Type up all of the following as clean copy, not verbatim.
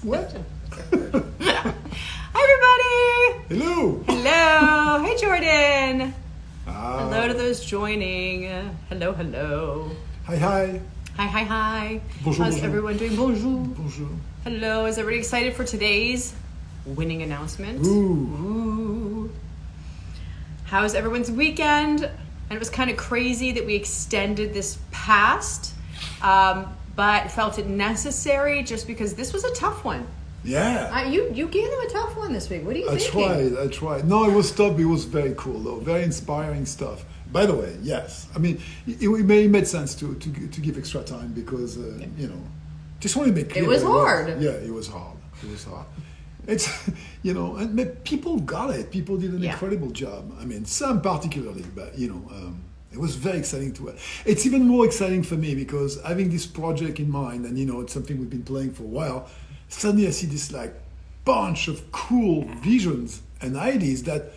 What? Hi, everybody. Hello. Hello. Hey, Jordan. Hello to those joining. Hello, hello. Hi, hi. Hi, hi, hi. Bonjour, How's bonjour. everyone doing? Bonjour. Bonjour. Hello. Is everybody excited for today's winning announcement? Ooh. How's everyone's weekend? And it was kind of crazy that we extended this past, but felt it necessary just because this was a tough one. Yeah. You gave them a tough one this week. What do you think? I tried. No, it was tough. It was very cool, though. Very inspiring stuff. By the way, yes. I mean, it made sense to give extra time because, you know, just want to make clear. It was hard. It was hard. It was hard. It's, you know, and people got it. People did an incredible job. I mean, some particularly, but, you know, it was very exciting to it. It's even more exciting for me because having this project in mind, and, you know, it's something we've been playing for a while, suddenly I see this, like, bunch of cool visions and ideas that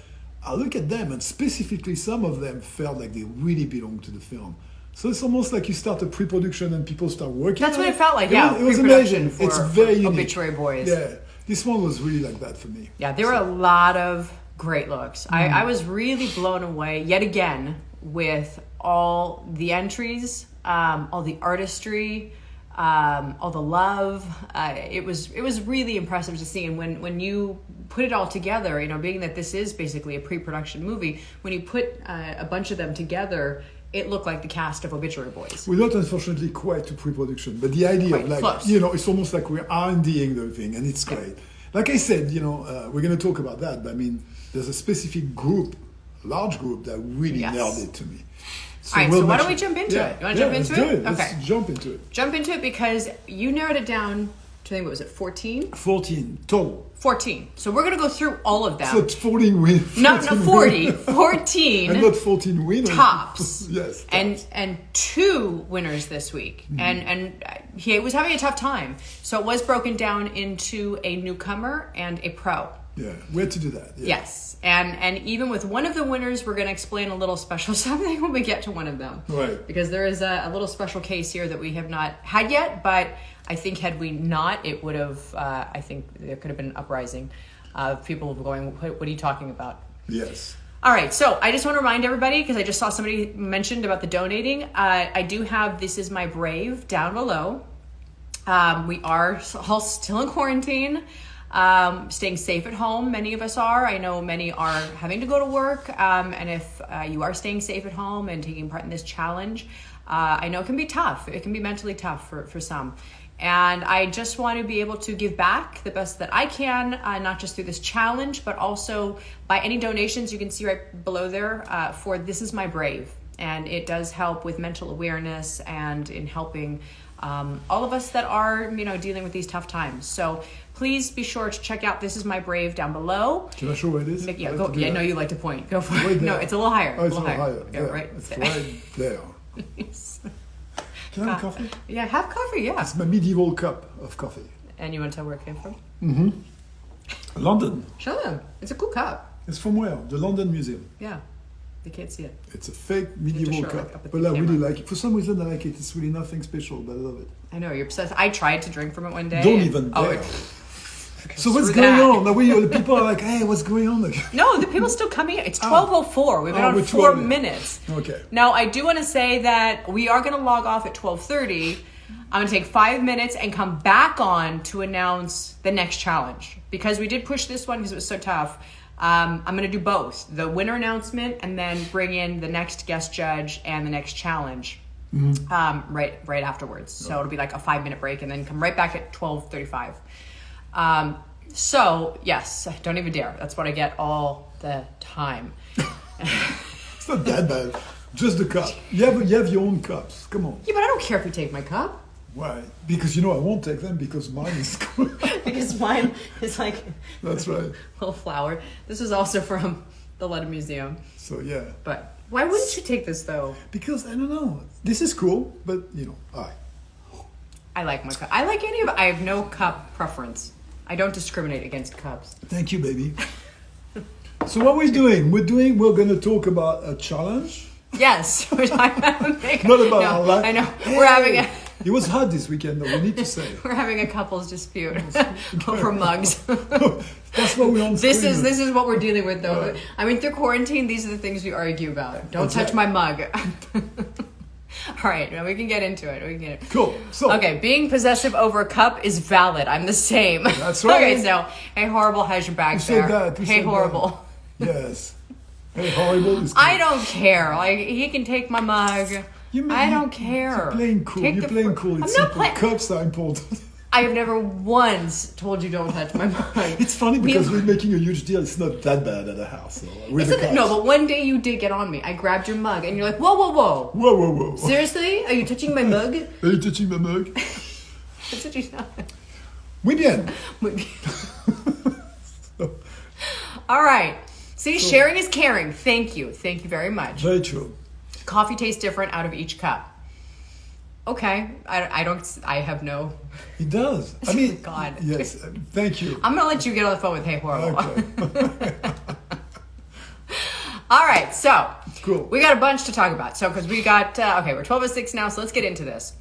I look at them, and specifically some of them felt like they really belong to the film. So it's almost like you start a pre-production and people start working. That's on what it felt like, yeah. It was amazing. For, it's very unique. Obituary Boys. Yeah, this one was really like that for me. Yeah, there were a lot of great looks. I was really blown away yet again with all the entries, all the artistry, all the love. It was really impressive to see. And when you put it all together, you know, being that this is basically a pre-production movie, when you put a bunch of them together, it looked like the cast of Obituary Boys. We're not, unfortunately, quite to pre-production, but the idea Quite of, like, close. you know, it's almost like we're R&Ding the thing, and it's great. Like I said, you know, we're going to talk about that, but I mean, there's a specific group, large group, that really nailed it to me. So all right, so why don't we jump into it? You want to jump into it? Let's Okay. jump into it. Jump into it because you narrowed it down to, I think, what was it, 14? 14 total. 14. So we're going to go through all of them. So it's 14 wins. No, 40. 14. And not 14 winners. Tops. Yes. Tops. And 2 winners this week. Mm-hmm. And he was having a tough time. So it was broken down into a newcomer and a pro. Yeah, we had to do that. Yeah. Yes. And even with one of the winners, we're going to explain a little special something when we get to one of them. Right. Because there is a little special case here that we have not had yet, but I think had we not, it would have, I think there could have been an uprising of people going, what are you talking about? Yes. All right, so I just want to remind everybody, because I just saw somebody mentioned about the donating. I do have This Is My Brave down below. We are all still in quarantine, staying safe at home. Many of us are. I know many are having to go to work. And if you are staying safe at home and taking part in this challenge, I know it can be tough. It can be mentally tough for some. And I just want to be able to give back the best that I can, not just through this challenge, but also by any donations you can see right below there for This Is My Brave. And it does help with mental awareness and in helping all of us that are, you know, dealing with these tough times. So please be sure to check out This Is My Brave down below. Can I show where it is? Yeah, go. Yeah, no, you like to point. Go for it. No, it's a little higher. Oh, it's a little higher. Yeah, right. It's right there. Can I have coffee? Yeah, have coffee, yeah. It's my medieval cup of coffee. And you want to tell where it came from? Mm-hmm. London. Show them. It's a cool cup. It's from where? The London Museum. Yeah. They can't see it. It's a fake medieval cup. Like, but I really like it. For some reason, I like it. It's really nothing special, but I love it. I know, you're obsessed. I tried to drink from it one day. Don't even dare. So what's going on? Now the people are like, hey, what's going on? No, the people still coming in. It's 12:04. We've been on 4 minutes. Okay. Now, I do want to say that we are going to log off at 12:30. I'm going to take 5 minutes and come back on to announce the next challenge. Because we did push this one because it was so tough. I'm going to do both. The winner announcement and then bring in the next guest judge and the next challenge right afterwards. So it'll be like a 5-minute break and then come right back at 12:35. So yes, don't even dare. That's what I get all the time. It's not that bad. Just the cup. You have your own cups. Come on. Yeah, but I don't care if you take my cup. Why? Because you know I won't take them because mine is cool. Because mine is like that's right. Little flower. This is also from the London Museum. So yeah. But why wouldn't you take this though? Because I don't know. This is cool, but you know, I like my cup. I like any of it. I have no cup preference. I don't discriminate against cups. Thank you, baby. So what we're doing? We're going to talk about a challenge. Yes, we're talking about Not about our life. I know. Hey, we're having a. It was hot this weekend, though, we need to say. We're having a couples dispute over mugs. That's what we're on This is what we're dealing with, though. Right. I mean, through quarantine, these are the things we argue about. Don't touch my mug. All right, now we can get into it. Cool. So, okay, being possessive over a cup is valid. I'm the same. That's right. Okay, so, hey, horrible, how's your bag there? Hey, horrible. Yes. Hey, horrible is cool. I don't care. Like, he can take my mug. I don't care. You're playing cool. You're playing cool. It's simple. Cups are important. I have never once told you don't touch my mug. It's funny because we're making a huge deal. It's not that bad at the house. No, but one day you did get on me. I grabbed your mug and you're like, whoa, whoa, whoa. Whoa, whoa, whoa. Seriously? Are you touching my mug? Are you touching my mug? That's what you said. Muy bien. All right. See, sharing is caring. Thank you. Thank you very much. Very true. Coffee tastes different out of each cup. Okay. I have no... It does. I mean... God. Yes. Thank you. I'm going to let you get on the phone with Hey Horrible. Okay. All right. So... Cool. We got a bunch to talk about. So, because we got... okay, we're 12:06 now, so let's get into this.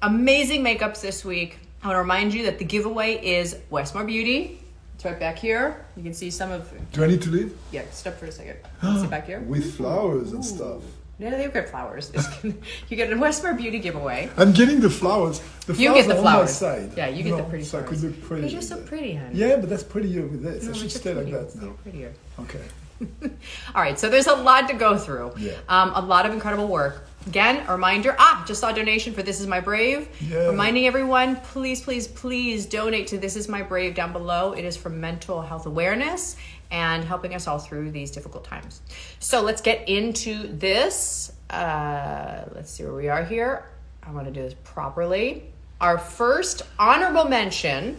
Amazing makeups this week. I want to remind you that the giveaway is Westmore Beauty. It's right back here. You can see some of... Do I need to leave? Yeah, step for a second. Sit back here. With flowers and stuff. Yeah, they've got flowers. You get a Westmore Beauty giveaway. I'm getting the flowers. The flowers you get the are flowers. On my side. Yeah, you get the pretty so flowers. I could look pretty. Because you're so pretty, honey. Yeah, but that's prettier with this. No, I should stay like that now. Prettier. Okay. All right, so there's a lot to go through. Yeah. A lot of incredible work. Again, a reminder. Just saw a donation for This Is My Brave. Yeah. Reminding everyone, please, please, please donate to This Is My Brave down below. It is for mental health awareness and helping us all through these difficult times. So let's get into this. Let's see where we are here. I want to do this properly. Our first honorable mention.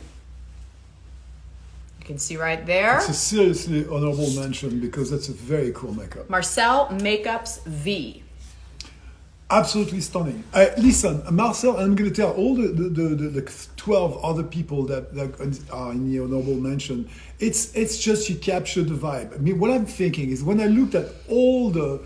You can see right there. It's a seriously honorable mention because that's a very cool makeup. Marcel Makeup's V. Absolutely stunning. Listen, Marcel, I'm going to tell all the 12 other people that are in the honorable mention. It's just you capture the vibe. I mean, what I'm thinking is when I looked at all the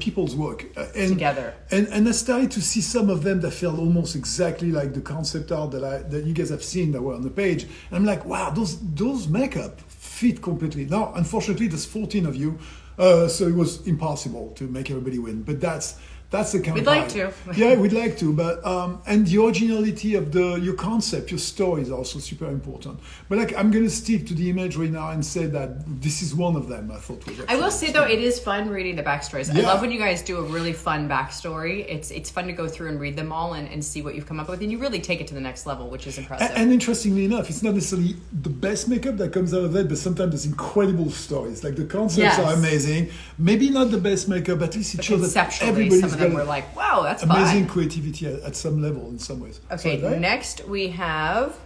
people's work together, and I started to see some of them that felt almost exactly like the concept art that you guys have seen that were on the page. And I'm like, wow, those makeup fit completely. Now, unfortunately, there's 14 of you. So it was impossible to make everybody win, but that's the kind We'd of like to. Yeah, we'd like to, but and the originality of your concept, your story is also super important. But like, I'm gonna stick to the image right now and say that this is one of them. I thought was. I will say though, it is fun reading the backstories. Yeah. I love when you guys do a really fun backstory. It's fun to go through and read them all and see what you've come up with, and you really take it to the next level, which is impressive. And interestingly enough, it's not necessarily the best makeup that comes out of it, but sometimes there's incredible stories. Like the concepts are amazing. Maybe not the best makeup, but at least it shows that everybody's some of them were like, wow, that's amazing fun. Creativity at some level in some ways. Okay, next we have,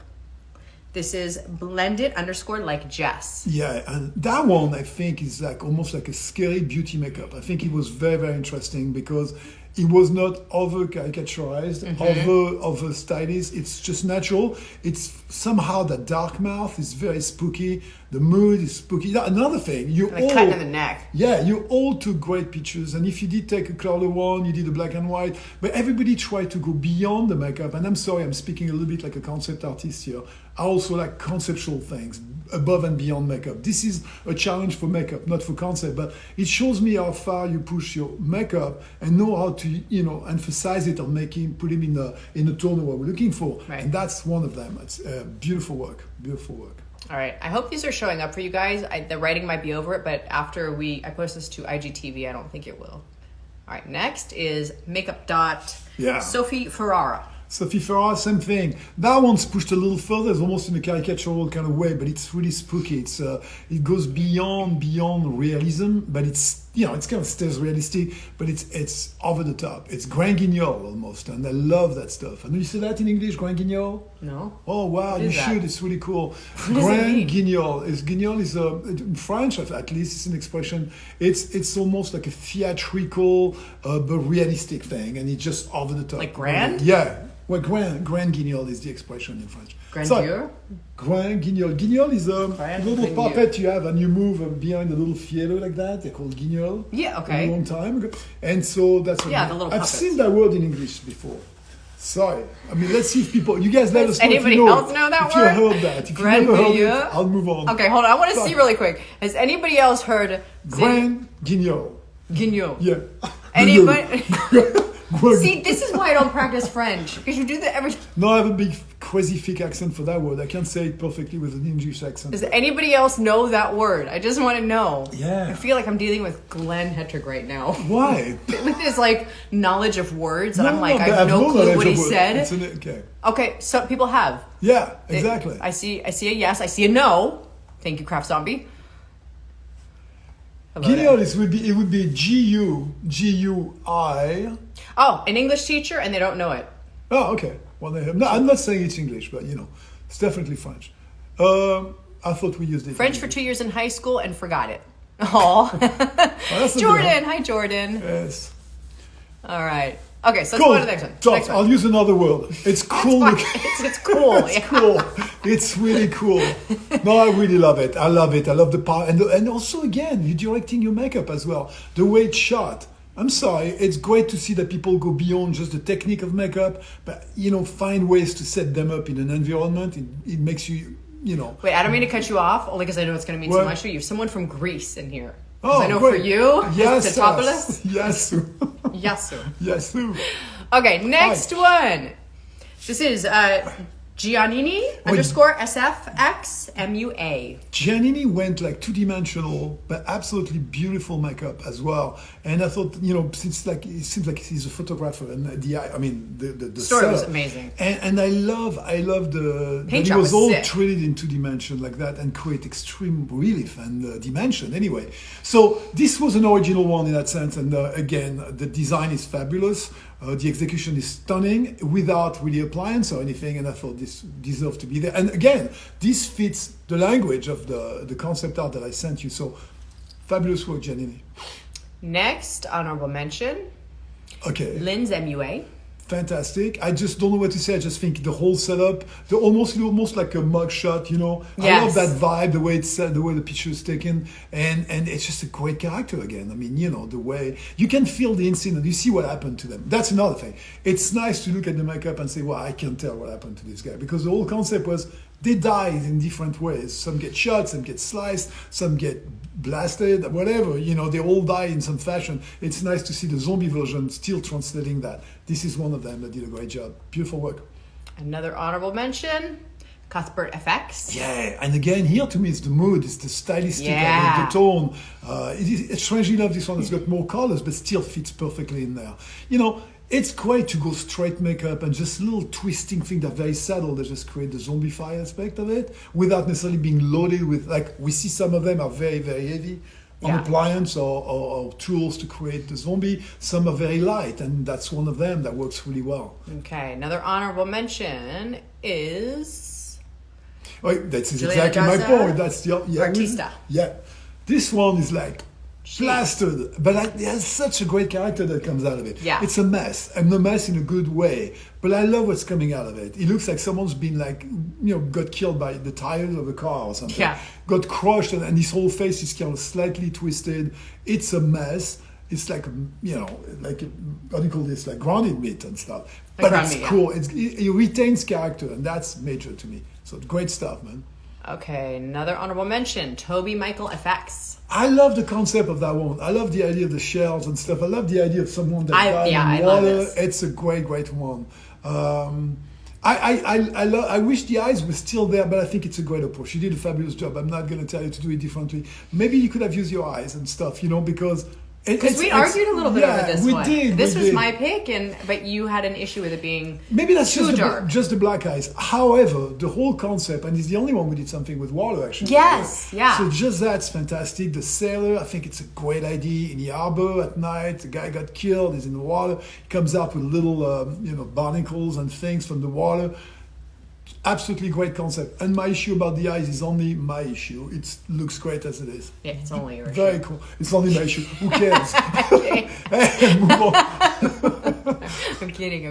this is blended_like Jess. Yeah, and that one I think is like almost like a scary beauty makeup. I think it was very, very interesting because it was not over caricaturized, over stylized. It's just natural. It's somehow that dark mouth is very spooky. The mood is spooky. Another thing, cutting in the neck. Yeah, you all took great pictures. And if you did take a color one, you did a black and white. But everybody tried to go beyond the makeup. And I'm sorry, I'm speaking a little bit like a concept artist here. I also like conceptual things above and beyond makeup. This is a challenge for makeup, not for concept, but it shows me how far you push your makeup and know how to, emphasize it on put him in the tone of what we're looking for. Right. And that's one of them. It's beautiful work. All right, I hope these are showing up for you guys. The writing might be over it, but after I post this to IGTV, I don't think it will. All right, next is Makeup Dot. Yeah. Sophie Ferrara. Sophie Ferrara, same thing. That one's pushed a little further. It's almost in a caricatural kind of way, but it's really spooky. It goes beyond realism, but it's kind of stays realistic, but it's over the top. It's Grand Guignol almost, and I love that stuff. And you say that in English, Grand Guignol? No. Oh wow, you should. It's really cool. Grand Guignol is in French at least. It's an expression. It's almost like a theatrical but realistic thing, and it's just over the top. Like grand? Yeah. Well, grand guignol is the expression in French. Grandeur? Grand guignol. Guignol is a little guignol. puppet you have, and you move behind a little fielo like that. They're called guignol. Yeah, okay. A long time ago. And so that's what the little I've puppets. seen that word in English before. Sorry. I mean, let's see if people. You guys let us know. Anybody if you else know that if word? you heard that. If you never heard it, I'll move on. Okay, hold on. I want to see really quick. Has anybody else heard Grand Guignol. Guignol? Yeah. Anybody? See, this is why I don't practice French, because you do that every time. No, I have a big crazy thick accent for that word. I can't say it perfectly with an English accent. Does anybody else know that word? I just want to know. Yeah. I feel like I'm dealing with Glenn Hetrick right now. Why? With his like knowledge of words, and No, I'm like, no, I have no clue what he knowledge of said. words. Okay. Okay, so people have. Yeah, exactly. I see a yes. I see a no. Thank you, Craft Zombie. Guignol, it would be G-U-I. Oh, an English teacher, and they don't know it. Oh, okay. Well, they have. No, I'm not saying it's English, but it's definitely French. I thought we used it. French for 2 years in high school and forgot it. Oh, Jordan. Hi, Jordan. Yes. All right. Okay, so let's Cool. go to the next one. Stop. I'll use another word. It's cool. It's cool. It's cool. It's really cool. No, I really love it. I love it. I love the power. And also, again, you're directing your makeup as well. The way it's shot. I'm sorry. It's great to see that people go beyond just the technique of makeup, but, find ways to set them up in an environment. It makes you, Wait, I don't mean to cut you off, only because I know it's going to mean What? so much to you. You have someone from Greece in here. Oh, I know great. for you, Yes, it's Tatopoulos. Yes. Yasu. Yes. Okay, next one. This is Giannini _SFX_MUA. Giannini went like two-dimensional, but absolutely beautiful makeup as well. And I thought, since it seems like he's a photographer, and the story was setup. amazing. And I love the Paint that job it was was all sick. treated in two-dimension like that and create extreme relief and dimension anyway. So this was an original one in that sense. And again, the design is fabulous. The execution is stunning without really appliance or anything, and I thought this deserved to be there. And again, this fits the language of the concept art that I sent you. So fabulous work, Giannini. Next, honorable mention, Okay. Lynn's MUA. Fantastic. I just don't know what to say. I just think the whole setup, the almost like a mug shot, I love that vibe, the way it's set, the way the picture is taken, and it's just a great character again. I mean, the way you can feel the incident, you see what happened to them. That's another thing. It's nice to look at the makeup and say, well, I can tell what happened to this guy, because the whole concept was they die in different ways. Some get shot, some get sliced, some get blasted, whatever. They all die in some fashion. It's nice to see the zombie version still translating that. This is one of them that did a great job. Beautiful work. Another honorable mention, Cuthbert FX. Yeah, and again, here to me, it's the mood, it's the stylistic, Yeah. the tone. It's strangely enough, this one has got more colors, but still fits perfectly in there. It's great to go straight makeup and just little twisting things that are very subtle that just create the zombie-fy aspect of it without necessarily being loaded with, like, we see some of them are very, very heavy on appliance or tools to create the zombie. Some are very light, and that's one of them that works really well. Okay, another honorable mention is That's Juliana exactly my Garza, point. That's the Artista. Yeah, this one is like plastered, but there's such a great character that comes out of it. Yeah. It's a mess, and a mess in a good way. But I love what's coming out of it. It looks like someone's been got killed by the tires of a car or something. Yeah. Got crushed, and his whole face is kind of slightly twisted. It's a mess. It's like what do you call this? Like grounded meat and stuff. But ground it's meat, yeah. cool. It retains character, and that's major to me. So great stuff, man. Okay, another honorable mention, Toby Michael FX. I love the concept of that one. I love the idea of the shells and stuff. I love the idea of someone that died I in love water. this. It's a great one. I wish the eyes were still there, but I think it's a great approach. You did a fabulous job. I'm not going to tell you to do it differently. Maybe you could have used your eyes and stuff, because we argued a little bit over this one. This was my pick, but you had an issue with it being maybe that's too dark. just the black eyes. However, the whole concept, and he's the only one who did something with water, actually. Yes, yeah. So just that's fantastic. The sailor, I think it's a great idea. In the harbor at night, the guy got killed. He's in the water. He comes out with little, barnacles and things from the water. Absolutely great concept. And my issue about the eyes is only my issue. It looks great as it is. Yeah, it's only your Very issue. cool. It's only my issue. Who cares? Hey, move on. I'm kidding.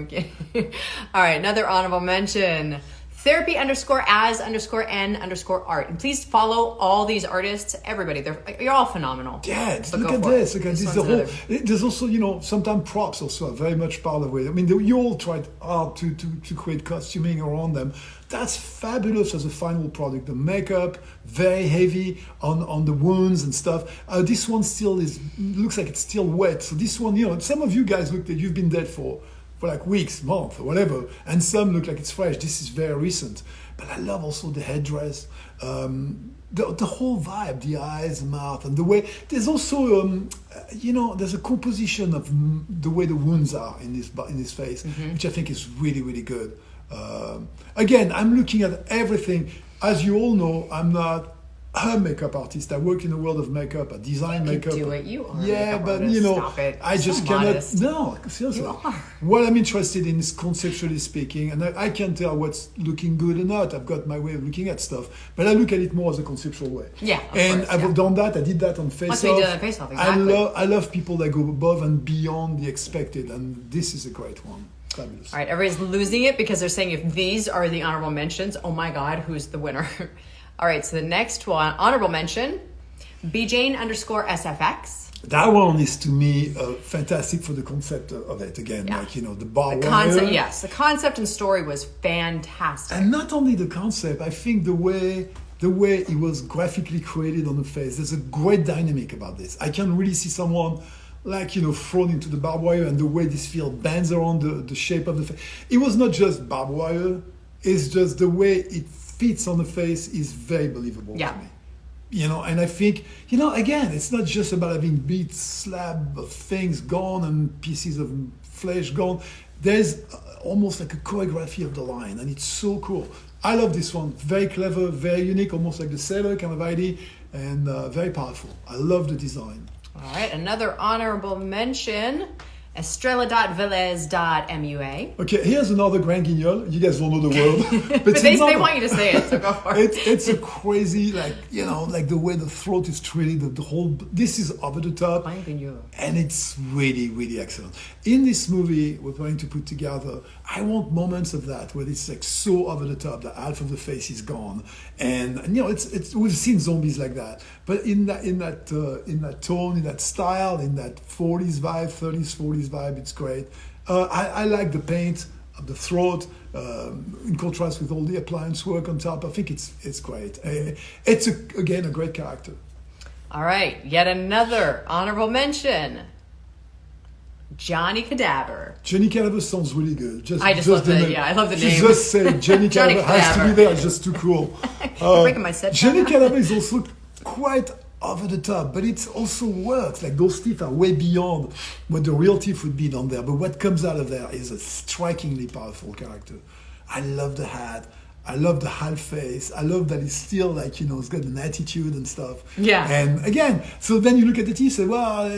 All right, another honorable mention, therapy_as_n_art. And please follow all these artists, everybody. You're all phenomenal. Yeah, So look at this. Look at this. There's also, sometimes props also are very much part of it. I mean, you all tried hard to create costuming around them. That's fabulous as a final product. The makeup, very heavy on the wounds and stuff. This one still looks like it's still wet. So this one, some of you guys look that you've been dead for like weeks, months, or whatever, and some look like it's fresh. This is very recent. But I love also the headdress, the whole vibe, the eyes, the mouth, and the way. There's also, there's a composition of the way the wounds are in this face, which I think is really, really good. Again, I'm looking at everything. As you all know, I'm not a makeup artist. I work in the world of makeup. I design makeup. You do it. You are. Yeah, but Stop it. I just cannot. Modest. No, seriously. You are. What I'm interested in is conceptually speaking, and I can tell what's looking good or not. I've got my way of looking at stuff, but I look at it more as a conceptual way. Yeah, I've done that. I did that on Face Off. That's what you did on Face Off. Exactly. I love people that go above and beyond the expected, and this is a great one. Fabulous. All right, everybody's losing it because they're saying if these are the honorable mentions, oh my God, who's the winner? All right, so the next one, honorable mention, bjane_sfx. That one is to me fantastic for the concept of it. Again, Yeah. like the bar. The concept, yes, the concept and story was fantastic. And not only the concept, I think the way it was graphically created on the face. There's a great dynamic about this. I can really see someone thrown into the barbed wire, and the way this field bends around the shape of the face. It was not just barbed wire. It's just the way it fits on the face is very believable to me. And I think, again, it's not just about having big slab of things gone and pieces of flesh gone. There's almost like a choreography of the line, and it's so cool. I love this one. Very clever, very unique, almost like the sailor kind of idea, and very powerful. I love the design. All right, another honorable mention, estrella.velez.mua. Okay, here's another Grand Guignol. You guys don't know the word. But they want you to say it, so go for it. It's a crazy, like the way the throat is treated, the whole, this is over the top. And it's really, really excellent. In this movie we're going to put together, I want moments of that where it's like so over the top that half of the face is gone. And it's we've seen zombies like that. But in that tone, in that style, in that 40s vibe, 30s, 40s vibe, it's great. I like the paint of the throat in contrast with all the appliance work on top. I think it's great. It's again a great character. All right, yet another honorable mention. Johnny Cadaver. Johnny Cadaver sounds really good. I love the name. I love the name. Just say Johnny Cadaver has to be there. It's just too cool. Breaking my set. Johnny Cadaver is also quite over the top, but it also works. Like those teeth are way beyond what the real teeth would be down there. But what comes out of there is a strikingly powerful character. I love the hat. I love the half face. I love that it's still like, it's got an attitude and stuff. Yeah. And again, so then you look at the teeth and say, well,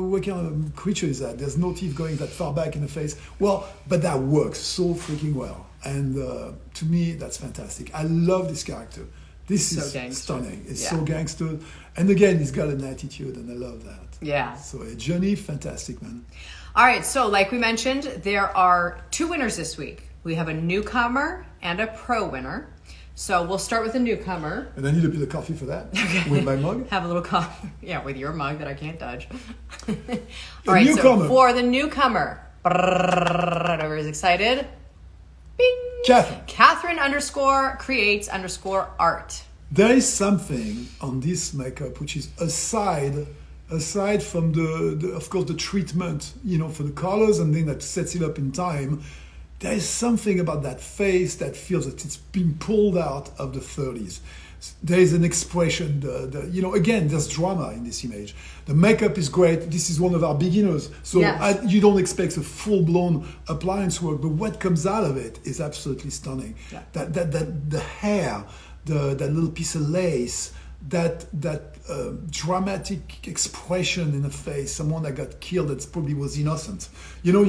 what kind of creature is that? There's no teeth going that far back in the face. Well, but that works so freaking well. And to me, that's fantastic. I love this character. This is stunning. It's so gangster. And again, he's got an attitude, and I love that. Yeah. So Johnny, fantastic, man. All right, so like we mentioned, there are 2 winners this week. We have a newcomer and a pro winner. So we'll start with the newcomer. And I need a bit of coffee for that. Okay. With my mug. Have a little coffee. Yeah, with your mug that I can't touch. All right, so for the newcomer, everybody's excited. Bing. Catherine_creates_art. There is something on this makeup which is aside from the of course the treatment, for the colors, and then that sets it up in time. There is something about that face that feels that it's been pulled out of the 30s. There is an expression, again, there's drama in this image. The makeup is great. This is one of our beginners. So you don't expect a full-blown appliance work, but what comes out of it is absolutely stunning. Yeah. That the hair, that little piece of lace, that dramatic expression in the face, someone that got killed that probably was innocent. You feel a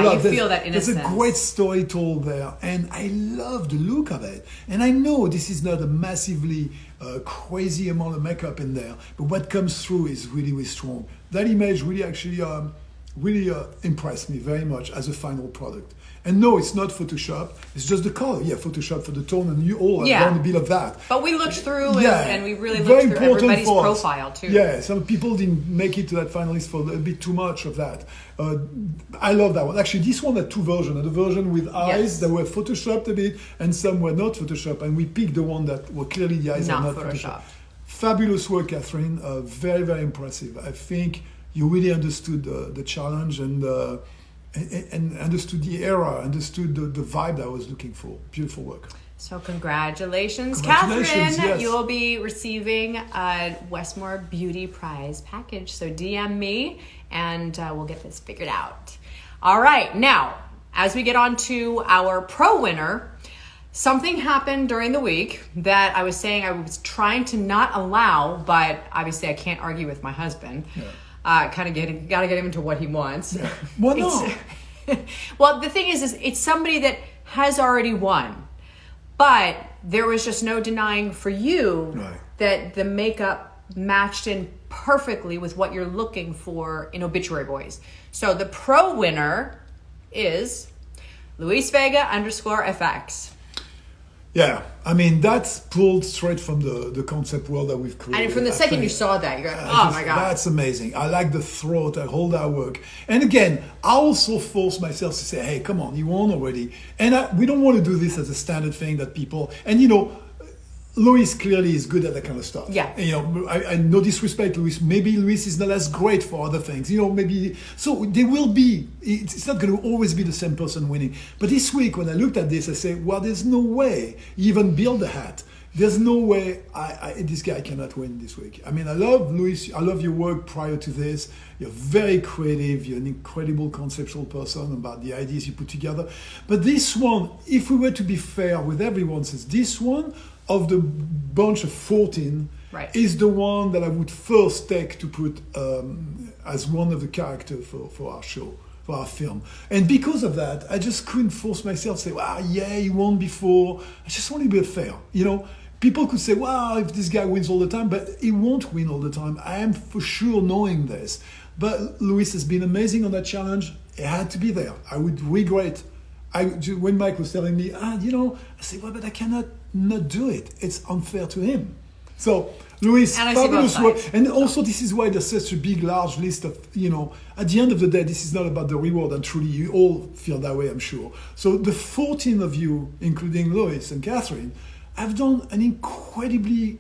lot. You feel that innocence. There's a great story told there, and I love the look of it. And I know this is not a massively crazy amount of makeup in there, but what comes through is really, really strong. That image really actually really impressed me very much as a final product. And no, it's not Photoshop. It's just the color. Yeah, Photoshop for the tone, and you all have done a bit of that. But we looked through, and we really looked through everybody's profile too. Yeah, some people didn't make it to that finalist for a bit too much of that. I love that one. Actually, this one had two versions. The version with eyes that were Photoshopped a bit, and some were not Photoshopped. And we picked the one that were clearly the eyes are not Photoshopped. Fabulous work, Catherine. Very, very impressive. I think you really understood the challenge and understood the era, understood the vibe that I was looking for. Beautiful work. So congratulations, Congratulations, Catherine. yes. You will be receiving a Westmore Beauty Prize package. So DM me and we'll get this figured out. All right. Now, as we get on to our pro winner, something happened during the week that I was saying I was trying to not allow, but obviously I can't argue with my husband. Yeah. Gotta get him into what he wants. Yeah. Well, no. Well, the thing is it's somebody that has already won, but there was just no denying for you that the makeup matched in perfectly with what you're looking for in Obituary Boys. So the pro winner is Luis Vega _FX. Yeah, I mean, that's pulled straight from the concept world that we've created. And from the second you saw that, you're like, oh my God. That's amazing. I like the throat, I hold that work. And again, I also force myself to say, hey, come on, you won already. And we don't want to do this as a standard thing that people, and you know, Luis clearly is good at that kind of stuff. Yeah. And, you know, I no disrespect, Luis. Maybe Luis is not as great for other things. You know, maybe. So there will be, it's not going to always be the same person winning. But this week, when I looked at this, I said, well, there's no way you even build a hat. There's no way this guy cannot win this week. I mean, I love Luis. I love your work prior to this. You're very creative. You're an incredible conceptual person about the ideas you put together. But this one, if we were to be fair with everyone, says this one, of the bunch of 14 is the one that I would first take to put as one of the characters for our show, for our film. And because of that, I just couldn't force myself to say, well, yeah, he won before. I just want to be fair. You know, people could say, well, if this guy wins all the time, but he won't win all the time. I am for sure knowing this. But Luis has been amazing on that challenge. It had to be there. I would regret. When Mike was telling me, you know, I said, well, but I cannot not do it. It's unfair to him. So, Luis, fabulous work. And also, this is why there's such a big, large list of, you know, at the end of the day, this is not about the reward, and truly you all feel that way, I'm sure. So the 14 of you, including Luis and Catherine, have done an incredibly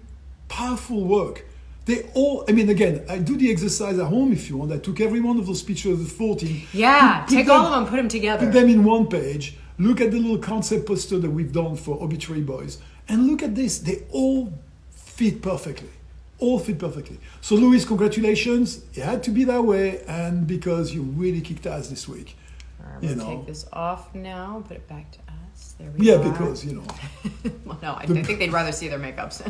powerful work. They all, I mean, again, I do the exercise at home if you want. I took every one of those pictures of the 14. Yeah, take all of them, put them together. Put them in one page. Look at the little concept poster that we've done for Obituary Boys. And look at this. They all fit perfectly. All fit perfectly. So, Luis, congratulations. It had to be that way. And because you really kicked ass this week. I'm going to take this off now, put it back to us. There we go. are. Yeah, because, you know. Well, no, I think they'd rather see their makeups.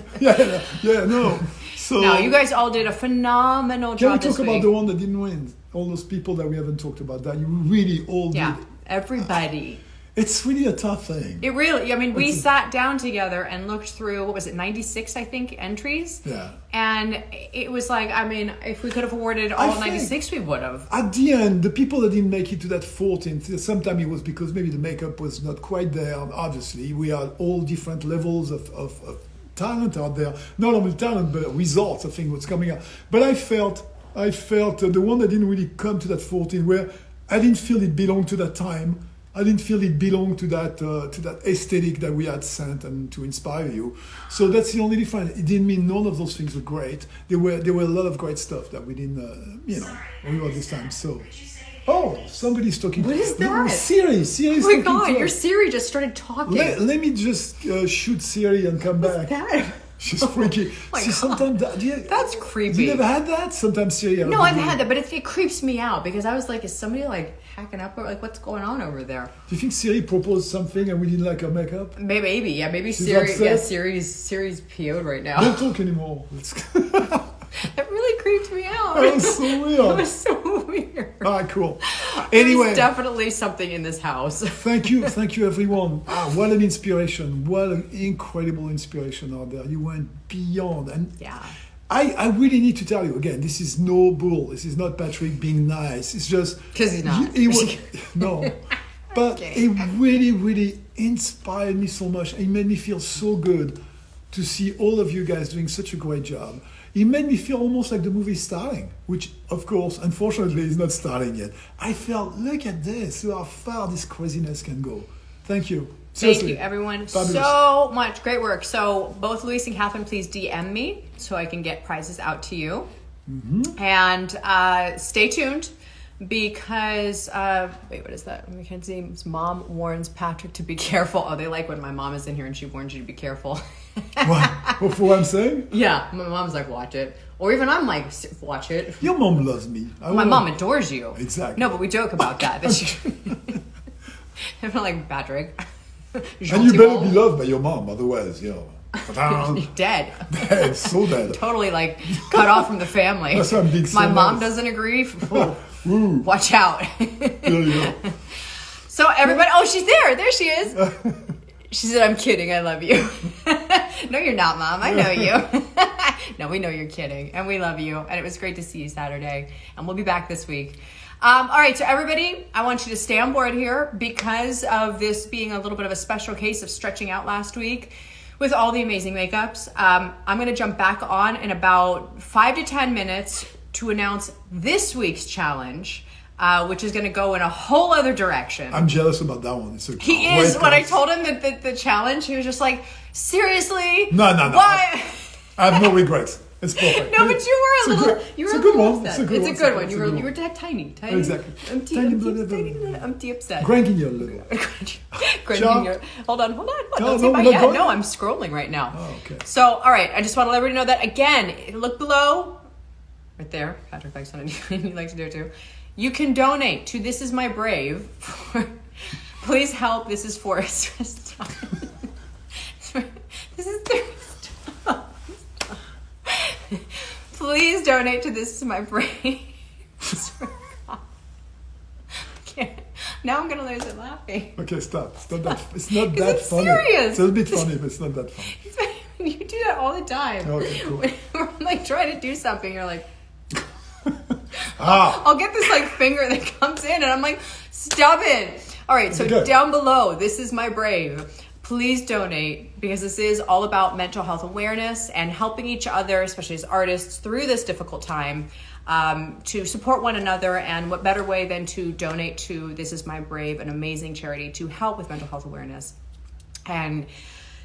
No. So, no, you guys all did a phenomenal job this week. Can we talk about the one that didn't win? All those people that we haven't talked about, that you really all did. Yeah, everybody. It's really a tough thing. It really, I mean, we sat down together and looked through, what was it, 96, I think, entries? Yeah. And it was like, I mean, if we could have awarded all 96, we would have. At the end, the people that didn't make it to that 14th, sometimes it was because maybe the makeup was not quite there. Obviously, we are all different levels of talent out there. Not only talent, but results, I think, what's coming out. But I felt the one that didn't really come to that 14, where I didn't feel it belonged to that time. I didn't feel it belonged to that aesthetic that we had sent and to inspire you. So that's the only difference. It didn't mean none of those things were great. There were a lot of great stuff that we didn't, remember this time. So, somebody's talking. What is that? Siri's oh my God, your Siri just started talking. Let me just shoot Siri and come back. What's that? She's freaky. See, sometimes that's creepy. You never had that? Sometimes Siri. No, I've had that, but it creeps me out because I was like, is somebody like hacking up or like what's going on over there? Do you think Siri proposed something and we didn't like her makeup? Maybe Siri. Upset? Yeah, Siri's PO'd right now. Don't talk anymore. That really creeped me out. That was so weird. That was so weird. All right, cool. Anyway, there's definitely something in this house. Thank you, everyone. What an inspiration! What an incredible inspiration out there. You went beyond, and I really need to tell you again, this is no bull. This is not Patrick being nice. It's just because he's not. No, but Okay. it really inspired me so much. It made me feel so good to see all of you guys doing such a great job. It made me feel almost like the movie is starting, which, of course, unfortunately, is not starting yet. I felt, look at this, look how far this craziness can go. Thank you. Seriously. Thank you, everyone, Fabulous. so much. Great work. So both Luis and Catherine, please DM me so I can get prizes out to you. Mm-hmm. And stay tuned because, wait, what is that? Mackenzie's mom warns Patrick to be careful. Oh, they like when my mom is in here and she warns you to be careful. What? For what I'm saying? Yeah, my mom's like, watch it. Or even I'm like, watch it. Your mom loves me. My mom adores you. Exactly. No, but we joke about that. I'm not like Patrick. And you better be loved by your mom, otherwise, You're dead. Dead, so dead. Totally like cut off from the family. That's why I'm being so My mom nice. doesn't agree. Ooh. Watch out. There you go. So everybody, oh, she's there. There she is. She said, I'm kidding. I love you. No, you're not, Mom. I know you. No, we know you're kidding. And we love you. And it was great to see you Saturday. And we'll be back this week. All right, so everybody, I want you to stay on board here because of this being a little bit of a special case of stretching out last week with all the amazing makeups. I'm going to jump back on in about 5 to 10 minutes to announce this week's challenge, which is going to go in a whole other direction. I'm jealous about that one. It's a He is. great When I cause. told him that the challenge, he was just like, seriously? No. Why? I have no regrets. It's perfect. No, but you were a little. You were it's a a good little one. upset. It's a good one. You were tiny. Exactly. Empty upset. Grandguignol. Grandguignol. Hold on. No, Don't say no, bye we're not yet. going. No, I'm scrolling right now. Oh, okay. So, all right. I just want to let everybody know that again. Look below, right there. Patrick likes it, and you like to do it too. You can donate to This Is My Brave. Please help. This is for This is the. Please donate to This Is My Brave. Now I'm gonna lose it laughing. Okay, stop. Stop that. It's not 'Cause that it's funny. serious. It's a bit funny, but it's not that funny. You do that all the time. Okay, cool. When we're like trying to do something, you're like, Ah, I'll get this like finger that comes in, and I'm like, stop it. All right, so Okay. down below, This Is My Brave. Please donate because this is all about mental health awareness and helping each other, especially as artists, through this difficult time, to support one another. And what better way than to donate to This Is My Brave, an amazing charity to help with mental health awareness. And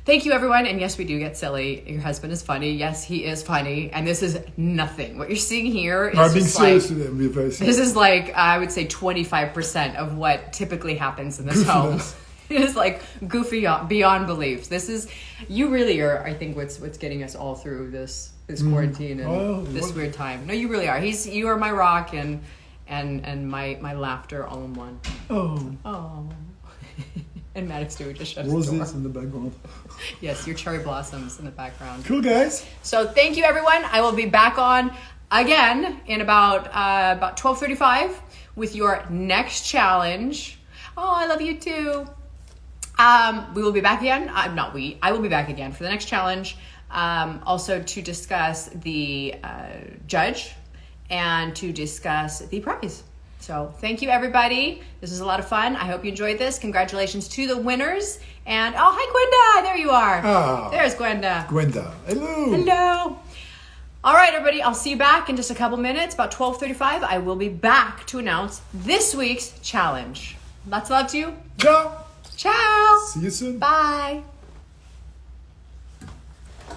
thank you, everyone. And yes, we do get silly. Your husband is funny. Yes, he is funny. And this is nothing. What you're seeing here is I'm being just serious like, today. I'm being very serious. this is like, I would say 25% of what typically happens in this home. Goofiness. It is like goofy beyond belief. This is, you really are, I think, what's getting us all through this quarantine and this weird time. No, you really are. You are my rock and my laughter all in one. Oh. And Maddox too, just shut his door. Roses in the background. Yes, your cherry blossoms in the background. Cool, guys. So thank you, everyone. I will be back on again in about 12:35 with your next challenge. Oh, I love you too. We will be back again. I will be back again for the next challenge. Also to discuss the judge and to discuss the prize. So thank you, everybody. This was a lot of fun. I hope you enjoyed this. Congratulations to the winners. And oh, hi, Gwenda. There you are. Ah. There's Gwenda. Gwenda. Hello. Hello. All right, everybody. I'll see you back in just a couple minutes. About 12:35, I will be back to announce this week's challenge. Lots of love to you. Ciao. Ciao. See you soon. Bye.